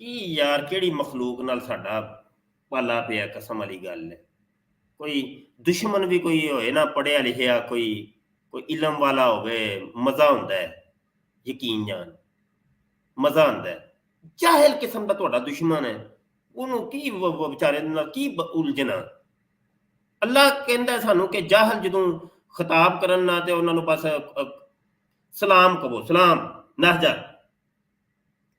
ਕੀ ਯਾਰ, ਕਿਹੜੀ ਮਖਲੂਕ ਨਾਲ ਸਾਡਾ ਪਾਲਾ ਪਿਆ, ਕਸਮ ਵਾਲੀ ਗੱਲ ਹੈ। ਕੋਈ ਦੁਸ਼ਮਣ ਵੀ ਕੋਈ ਹੋਏ ਨਾ, ਪੜਿਆ ਲਿਖਿਆ, ਕੋਈ ਇਲਮ ਵਾਲਾ ਹੋਵੇ, ਮਜ਼ਾ ਹੁੰਦਾ ਹੈ, ਯਕੀਨ ਜਾਨ ਮਜ਼ਾ ਆਉਂਦਾ ਹੈ। ਜਾਹਿਲ ਕਿਸਮ ਦਾ ਤੁਹਾਡਾ ਦੁਸ਼ਮਣ ਹੈ, ਉਹਨੂੰ ਕੀ ਵਿਚਾਰੇ ਨਾਲ ਕੀ ਉਲਝਣਾ। ਅੱਲਾ ਕਹਿੰਦਾ ਸਾਨੂੰ ਕਿ ਜਾਹਿਲ ਜਦੋਂ ਖਿਤਾਬ ਕਰਨ ਨਾ ਤੇ ਉਹਨਾਂ ਨੂੰ ਬਸ ਸਲਾਮ ਕਹੋ, ਸਲਾਮ ਨਹਜਾ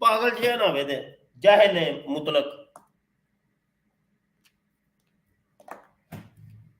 ਪਾਗਲ ਜਿਹਾ ਨਾ ਹੋਵੇ ਤੇ ਜਾਹਿਲ ਹੈ ਮੁਤਲਕ।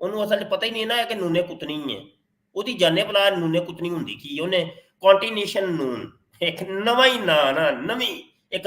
ਉਹਨੂੰ ਅਸਲ 'ਚ ਪਤਾ ਹੀ ਨਹੀਂ ਨਾ ਕਿ ਨੂਨੇ ਕੁਤਨੀ ਹੈ, ਉਹਦੀ ਜਾਣੇ ਭਲਾ ਨੂਨੇ ਕੁਤਨੀ ਹੁੰਦੀ ਕੀ, ਉਹਨੇ ਕੌਂਟੀਨੇਸ਼ਨ ਨੂਨ, ਇੱਕ ਨਵਾਂ ਹੀ ਨਾਂ ਨਾ, ਨਵੀਂ ਇੱਕ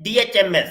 DHMS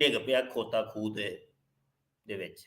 ਡਿੱਗ ਪਿਆ ਖੋਤਾ ਖੂਹ ਦੇ ਵਿੱਚ,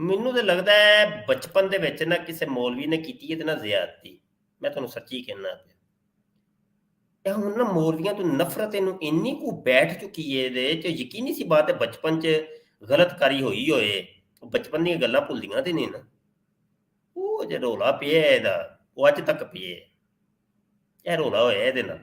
ਮੈਨੂੰ ਤਾਂ ਲੱਗਦਾ ਹੈ ਬਚਪਨ ਦੇ ਵਿੱਚ ਨਾ ਕਿਸੇ ਮੌਲਵੀ ਨੇ ਕੀਤੀ ਹੈ ਤੇ ਨਾ ਜ਼ਿਆਦਤੀ, ਮੈਂ ਤੁਹਾਨੂੰ ਸੱਚੀ ਕਹਿਣਾ ਪਿਆ। ਇਹ ਹੁਣ ਨਾ ਮੌਲਵੀਆਂ ਤੋਂ ਨਫ਼ਰਤ ਇਹਨੂੰ ਇੰਨੀ ਕੁ ਬੈਠ ਚੁੱਕੀ ਹੈ ਇਹਦੇ ਚ, ਯਕੀਨੀ ਸੀ ਬਾਤ ਹੈ ਬਚਪਨ ਚ ਗਲਤਕਾਰੀ ਹੋਈ ਹੋਏ, ਬਚਪਨ ਦੀਆਂ ਗੱਲਾਂ ਭੁੱਲਦੀਆਂ ਤੇ ਨਹੀਂ ਨਾ। ਉਹ ਜੇ ਰੌਲਾ ਪਿਆ ਇਹਦਾ, ਉਹ ਅੱਜ ਤੱਕ ਪਿਆ, ਇਹ ਰੌਲਾ ਹੋਇਆ ਇਹਦੇ ਨਾਲ।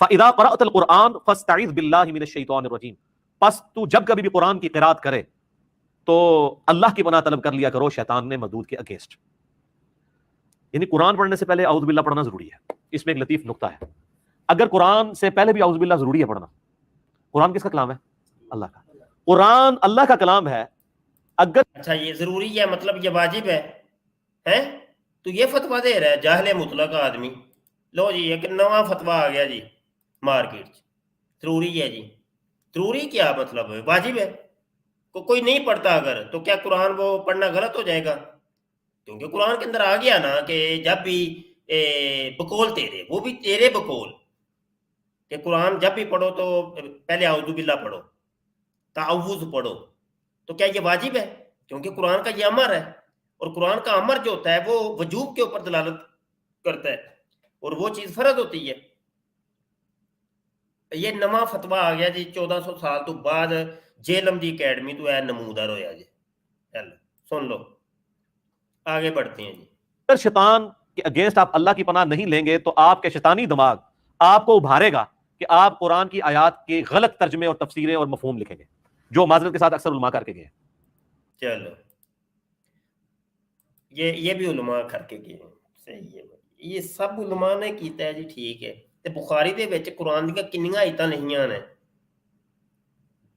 فَإِذَا قَرَأْتَ الْقُرْآنَ فَاسْتَعِذْ بِاللَّهِ مِنَ الشَّيْطَانِ الرَّجِيمِ، پس تو جب کبھی بھی قرآن کی قرات کرے تو اللہ کی پناہ طلب کر لیا کرو شیطان نے مردود کے اگینسٹ. یعنی قرآن پڑھنے سے پہلے اعوذ باللہ پڑھنا ضروری ہے. اس میں ایک لطیف نقطہ ہے، اگر قرآن سے پہلے بھی اعوذ باللہ ضروری ہے پڑھنا، قرآن کس کا کلام ہے؟ اللہ کا. قرآن اللہ کا کلام ہے، اگر اچھا یہ ضروری ہے مطلب یہ واجب ہے ہیں؟ تو یہ فتویٰ دے رہا ہے جاہل مطلق آدمی. لو جی ایک نواں فتویٰ آ گیا جی مارکیٹ، ضروری ہے جی. ضروری کیا مطلب ہے؟ واجب ہے. کوئی نہیں پڑھتا اگر تو کیا قرآن وہ پڑھنا غلط ہو جائے گا؟ کیونکہ قرآن کے اندر آ گیا نا کہ جب بھی بقول تیرے، وہ بھی تیرے بقول، کہ قرآن جب بھی پڑھو تو پہلے اعوذ باللہ پڑھو، تعوذ پڑھو. تو کیا یہ واجب ہے؟ کیونکہ قرآن کا یہ امر ہے، اور قرآن کا امر جو ہوتا ہے وہ وجوب کے اوپر دلالت کرتا ہے، اور وہ چیز فرض ہوتی ہے. یہ نواں فتویٰ آ گیا جی 1400 سال تو بعد جیلم دی اکیڈمی تو ہے نمودار ہویا جی. چلو سن لو، آگے بڑھتے ہیں جی. شیطان کے اگینسٹ آپ اللہ کی پناہ نہیں لیں گے تو آپ کے شیطانی دماغ آپ کو ابھارے گا کہ آپ قرآن کی آیات کے غلط ترجمے اور تفسیریں اور مفہوم لکھیں گے، جو معذرت کے ساتھ اکثر علماء کر کے گئے ہیں. چلو یہ بھی علماء کر کے گئے ہیں، صحیح ہے. یہ سب علماء نے کیتا ہے جی، ٹھیک ہے. تے بخاری دے وچ قرآن دیاں کنیاں آیتاں نہیں ہیں،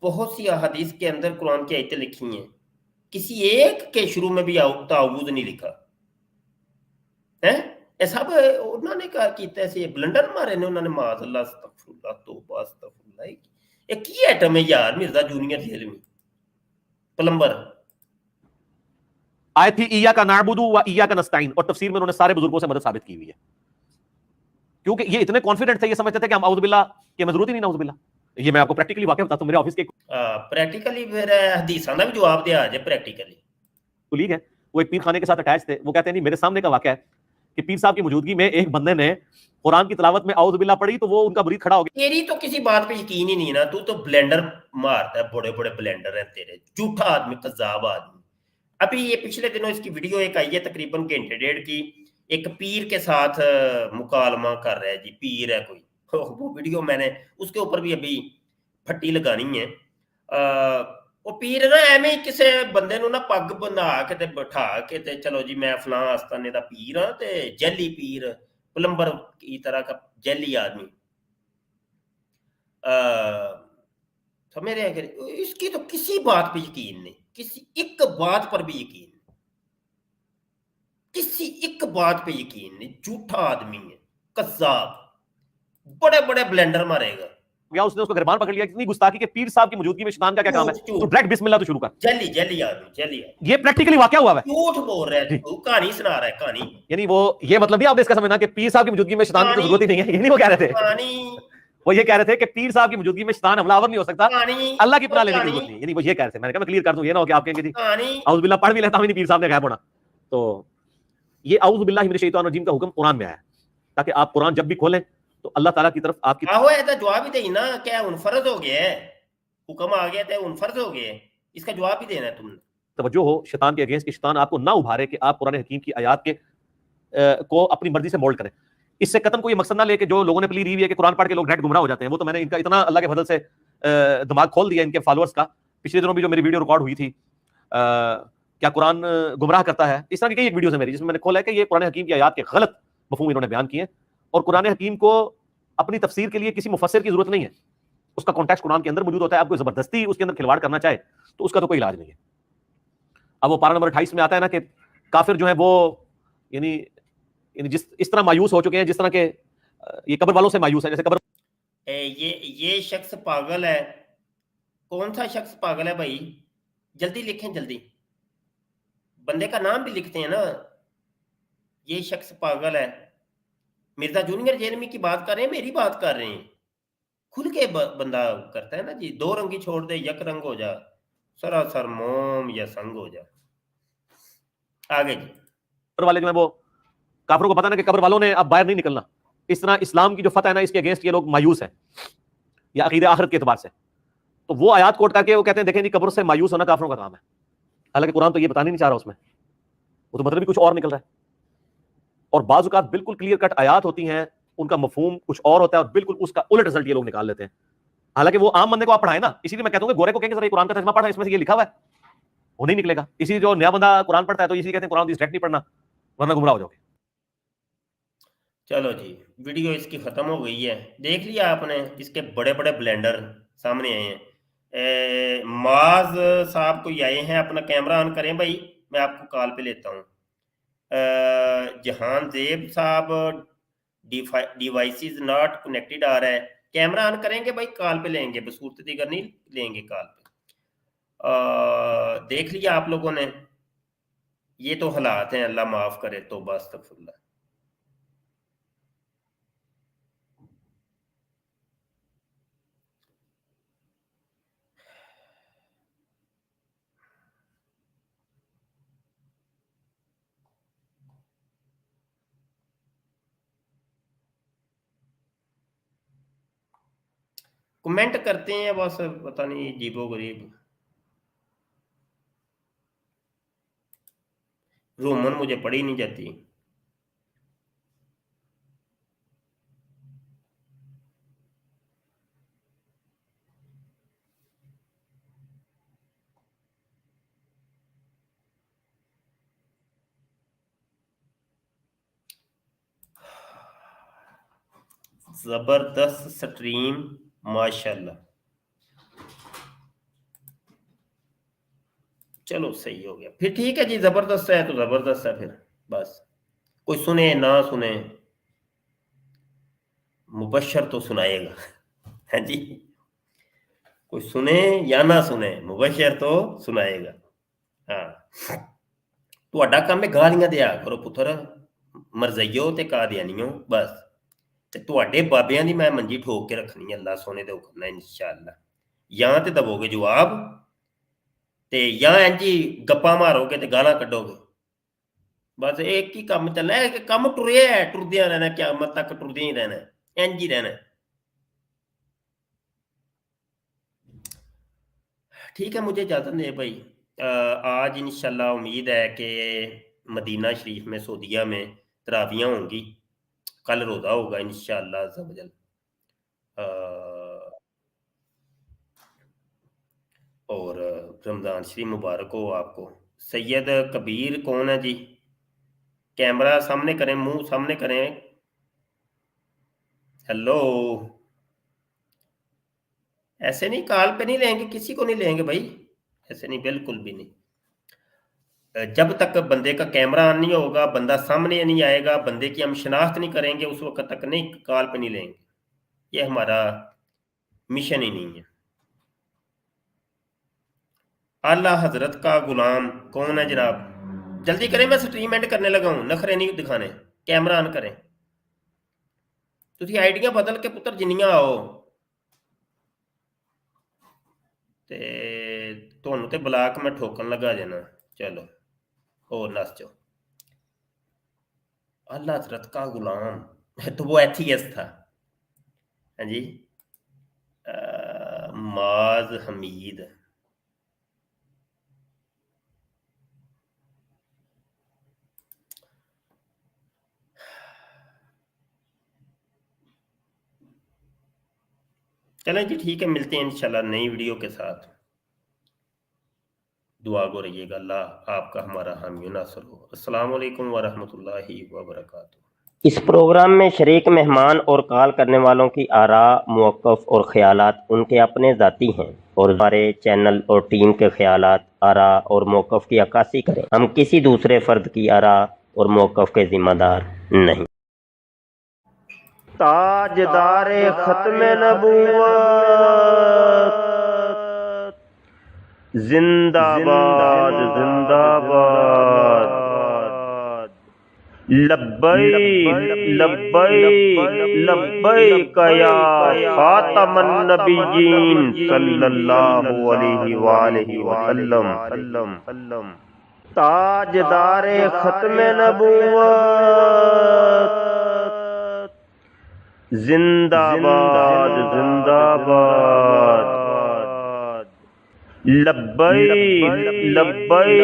بہت سی احادیث کے اندر قرآن کی آیتیں لکھی ہیں، کسی ایک کے شروع میں بھی تعوذ نہیں لکھا ہے. یہ سب انہوں نے کہا کیتا ہے، بلنڈر مارے نے انہوں نے، معاذ اللہ، استغفر اللہ، توبہ استغفر اللہ. یہ کی ایٹم ہے یار مرزا جونیئر جیلمی پلمبر. آیت تھی ایاک نعبد و ایاک نستعین، اور تفسیر میں انہوں نے سارے بزرگوں سے مدد ثابت کی ہوئی ہے، کیونکہ یہ اتنے کانفیڈنٹ تھے، یہ سمجھتے تھے کہ ہم اعوذ باللہ کی ضرورت ہی نہیں نعوذ باللہ. یہ میں آپ کو پریکٹیکلی واقعہ بتاتا ہوں. میرے آفس کے پریکٹیکلی پھر حدیثاں کا بھی جواب دیا جائے پریکٹیکلی. کلیگ ہے، وہ ایک پیر خانے کے ساتھ اٹیچ تھے. وہ کہتے ہیں نہیں، میرے سامنے کا واقعہ ہے کہ پیر صاحب کی موجودگی میں ایک بندے نے قرآن کی تلاوت میں اعوذ باللہ پڑھی تو وہ ان کا مرید کھڑا ہو گیا. تیری تو کسی بات پہ یقین ہی نہیں نا، تو بلینڈر مارتا ہے، بڑے بڑے بلینڈر ہیں تیرے، جھوٹا آدمی، قذاب آدمی. ابھی یہ پچھلے دنوں اس کی ویڈیو ایک آئی ہے تقریباً گھنٹے ڈیڑھ کی، ایک پیر کے ساتھ مکالمہ کر رہا ہے جی، پیر ہے کوئی، وہ ویڈیو میں نے اس کے اوپر بھی ابھی پھٹی لگانی ہے. وہ پیر نا ایویں کسی بندے نو نا پگ بنا کے تے بٹھا کے تے چلو جی میں فلاں آستانے دا پیر ہاں، تے جیلی پیر، پلمبر کی طرح کا جیلی آدمی. سمجھ رہے ہیں کہ اس کی تو کسی بات پہ یقین نہیں، کسی ایک بات پر بھی یقین نہیں، کسی ایک بات پہ یقین نہیں. جھوٹا آدمی ہے، قذاب، بڑے بڑے بلینڈر مارے گا. اس نے اس کو گربان پکڑ لیا. اتنی گستاخی کہ پیر صاحب کی موجودگی میں شیطان کا کیا کام ہے، تو ڈائریکٹ بسم اللہ تو شروع کر. جیلی آدمی، جیلی آدمی. یہ پریکٹیکلی واقعہ ہوا ہے، جھوٹ بول رہا ہے، کہانی سنا رہا ہے، کہانی. یعنی وہ یہ مطلب نہیں آپ نے اس کا سمجھنا کہ پیر صاحب کی موجودگی میں شیطان کی ضرورت ہی نہیں ہے، یہ نہیں وہ کہہ رہے تھے. کہانی وہ یہ کہہ رہے تھے کہ پیر صاحب کی موجودگی میں شیطان حملہ آور نہیں ہو سکتا، کہانی اللہ کی پناہ لینے کی ضرورت نہیں. یعنی وہ یہ کہہ رہے تھے. میں نے کہا میں کلیئر کر دوں، یہ نہ ہو کہ آپ کہیں گے جی کہانی اعوذ باللہ پڑھ بھی لیتا ہوں نہیں، پیر صاحب نے غائب ہونا. تو یہ اعوذ باللہ من الشیطان الرجیم کا حکم قرآن میں آیا ہے، تاکہ آپ قرآن جب بھی کھولیں تو اللہ تعالیٰ کی طرف آپ کی آہو ایسا جواب ہی دیں نا، کیا ان فرض ہو گیا ہے، حکم آ گیا تھا ان فرض ہو گئے، اس کا جواب ہی دینا ہے تم نے. توجہ ہو شیطان کے اگینسٹ، کہ شیطان آپ کو نہ ابھارے کہ آپ قرآن حکیم کی آیات کے کو اپنی مرضی سے مولڈ کریں. اس سے قطعاً کوئی مقصد نہ لے کہ جو لوگوں نے پلی ری ہوئی ہے کہ قرآن پڑھ کے لوگ ڈائریکٹ گمراہ ہو جاتے ہیں. وہ تو میں نے ان کا اتنا اللہ کے فضل سے دماغ کھول دیا ان کے فالوورز کا. پچھلے دنوں بھی جو میری ویڈیو ریکارڈ ہوئی تھی کیا قرآن گمراہ کرتا ہے، اس طرح کی کئی ایک ویڈیوز ہیں میری جس میں میں نے کھولا ہے کہ یہ قرآن حکیم کی آیات کے غلط مفہوم انہوں نے بیان کیے ہیں، اور قرآن حکیم کو اپنی تفسیر کے لیے کسی مفسر کی ضرورت نہیں ہے. اس کا کانٹیکسٹ قرآن کے اندر موجود ہوتا ہے. آپ کو زبردستی اس کے اندر کھلواڑ کرنا چاہے تو اس کا تو کوئی علاج نہیں ہے. اب وہ پارہ نمبر 28 میں آتا ہے نا کہ کافر جو ہیں وہ یعنی جس اس طرح مایوس ہو چکے ہیں جس طرح کہ یہ قبر والوں سے مایوس ہے، جیسے قبر یہ شخص پاگل ہے. کون سا شخص پاگل ہے بھائی؟ جلدی لکھیں، جلدی بندے کا نام بھی لکھتے ہیں نا. یہ شخص پاگل ہے. مرزا جونیئر جیلمی کی بات کر رہے ہیں، میری بات کر رہے ہیں. کھل کے بندہ کرتا ہے نا جی، دو رنگی چھوڑ دے یک رنگ ہو جا، سراسر موم یا سنگ ہو جا. آگے جی. قبر والے جو ہیں وہ کافروں کو پتہ نا کہ قبر والوں نے اب باہر نہیں نکلنا. اس طرح اسلام کی جو فتح ہے نا اس کے اگینسٹ یہ لوگ مایوس ہیں یا عقیدہ آخرت کے اعتبار سے. تو وہ آیات کوٹ کر کے وہ کہتے ہیں دیکھیں جی قبر سے مایوس ہونا کافروں کا کام ہے. حالانکہ قرآن تو یہ بتانا نہیں چاہ رہا اس میں، وہ تو مطلب بھی کچھ اور نکل رہا ہے. اور بعض اوقات بالکل کلیئر کٹ آیات ہوتی ہیں ان کا مفہوم کچھ اور ہوتا ہے اور بالکل اس کا الٹ رزلٹ یہ لوگ نکال لیتے ہیں. حالانکہ وہ عام بندے کو آپ پڑھائیں نا, اسی لیے میں کہتا ہوں کہ گورے کو کہیں گے ذرا قرآن کا ترجمہ پڑھا, اس میں سے یہ لکھا ہوا ہے, وہ نہیں نکلے گا. اسی جو نیا بندہ قرآن پڑھتا ہے تو اسی کہتے ہیں قرآن ڈائریکٹ نہیں پڑھنا ورنہ گمراہ ہو جاؤ گے. چلو جی, ویڈیو اس کی ختم ہو گئی ہے. دیکھ لیا آپ نے, اس کے بڑے بڑے بلینڈر سامنے آئے ہیں. معاذ صاحب کو آئے ہیں, اپنا کیمرہ آن کریں بھائی, میں آپ کو کال پہ لیتا ہوں. جہان زیب صاحب ڈیوائسز ناٹ کنیکٹڈ آ رہا ہے, کیمرہ آن کریں گے بھائی, کال پہ لیں گے, بصورت دیگر نہیں لیں گے کال پہ. دیکھ لیا آپ لوگوں نے, یہ تو حالات ہیں, اللہ معاف کرے, توبہ استغفر اللہ. کمنٹ کرتے ہیں بس, پتہ نہیں عجیب و غریب. رومن مجھے پڑھی نہیں جاتی. زبردست سٹریم ماشاءاللہ. چلو صحیح ہو گیا پھر, ٹھیک ہے جی, زبردست ہے تو زبردست ہے پھر بس. کوئی سنے نہ سنے, مبشر تو سنائے گا ہے جی, کوئی سنے یا نہ سنے مبشر تو سنائے گا. ہاں, تہاڈا کام ہے گالیاں دیا کرو پتر, مرزائیو تے قادیانیو بس. تے تہاڈے بابیاں دی میں منجی ٹھوک کے رکھنی ہے اللہ سونے دے حکم نال انشاءاللہ. یا تے دبو گے جواب تے یا انجی گپا مارو گے تے گالاں کڈو گے, بس ایک ہی کام چلنا ہے کہ کام ٹریا ہے, ٹردیاں رہنا, قیامت تک ٹردیاں ہی رہنا, انج ہی رہنا. ٹھیک ہے, مجھے اجازت دے بھائی. آج انشاءاللہ امید ہے کہ مدینہ شریف میں سعودیہ میں تراویاں ہوں گی, کل روزہ ہوگا انشاءاللہ عز و جل. اور رمضان شریف مبارک ہو آپ کو. سید کبیر کون ہے جی؟ کیمرہ سامنے کریں, منہ سامنے کریں. ہیلو, ایسے نہیں, کال پہ نہیں لیں گے, کسی کو نہیں لیں گے بھائی, ایسے نہیں, بالکل بھی نہیں. جب تک بندے کا کیمرہ آن نہیں ہوگا, بندہ سامنے نہیں آئے گا, بندے کی ہم شناخت نہیں کریں گے, اس وقت تک نہیں کال پہ نہیں لیں گے. یہ ہمارا مشن ہی نہیں ہے. اعلیٰ حضرت کا غلام کون ہے جناب؟ جلدی کریں, میں سٹریم اینڈ کرنے لگا ہوں, نخرے نہیں دکھانے. کیمرہ آن کریں. تسی آئیڈیاں بدل کے پتر جنیاں آؤ تے تہنوں تے بلاک میں ٹھوکن لگا جانا. چلو اور نس جاؤ. اعلیٰ حضرت کا غلام تو وہ ایتھیسٹ تھا. ہاں جی, معاذ حمید. چلیں جی ٹھیک ہے, ملتے ہیں انشاءاللہ نئی ویڈیو کے ساتھ. دعا گو رہیے گا, اللہ آپ کا ہمارا حامی و ناصر ہو. السلام علیکم ورحمۃ اللہ وبرکاتہ. اس پروگرام میں شریک مہمان اور کال کرنے والوں کی آراء, موقف اور خیالات ان کے اپنے ذاتی ہیں اور ہمارے چینل اور ٹیم کے خیالات, آراء اور موقف کی عکاسی کریں. ہم کسی دوسرے فرد کی آراء اور موقف کے ذمہ دار نہیں. تاجدار ختم نبوت زندہ باد, زندہ باد. لبیک لبیک لبیک یا خاتم النبیین صلی اللہ علیہ وآلہ وسلم. تاجدار ختم نبوت زندہ باد, زندہ باد. لبیک لبیک